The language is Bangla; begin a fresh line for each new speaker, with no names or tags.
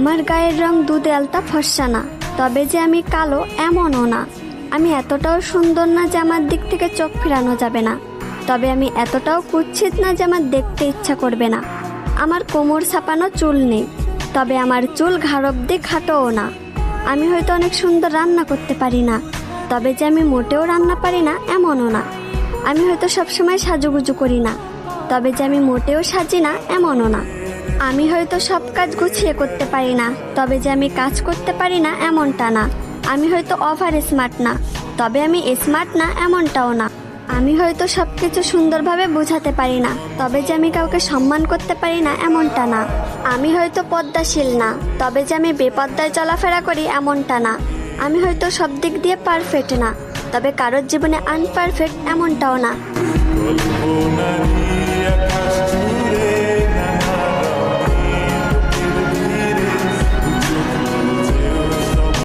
আমার গায়ের রং দুধে আলতা ফর্সা না, তবে যে আমি কালো এমনও না। আমি এতটাও সুন্দর না যে আমার দিক থেকে চোখ ফেরানো যাবে না, তবে আমি এতটাও কুৎসিত না যে আমার দেখতে ইচ্ছা করবে না। আমার কোমর ছাপানো চুল নেই, তবে আমার চুল ঘাড় অব্দি খাটোও না। আমি হয়তো অনেক সুন্দর রান্না করতে পারি না, তবে যে আমি মোটেও রান্না পারি না এমনও না। আমি হয়তো সবসময় সাজুগুজু করি না, তবে যে আমি মোটেও সাজি না এমনও না। আমি হয়তো সব কাজ গুছিয়ে করতে পারি না, তবে যে আমি কাজ করতে পারি না এমনটা না। আমি হয়তো ওভার স্মার্ট না, তবে আমি স্মার্ট না এমনটাও না। আমি হয়তো সবকিছু সুন্দরভাবে বোঝাতে পারি না, তবে যে আমি কাউকে সম্মান করতে পারি না এমনটা না। আমি হয়তো পদ্মাশীল না, তবে যে আমি বেপদ্দায় চলাফেরা করি এমনটা না। আমি হয়তো সব দিক দিয়ে পারফেক্ট না, তবে কারোর জীবনে আনপারফেক্ট এমনটাও না।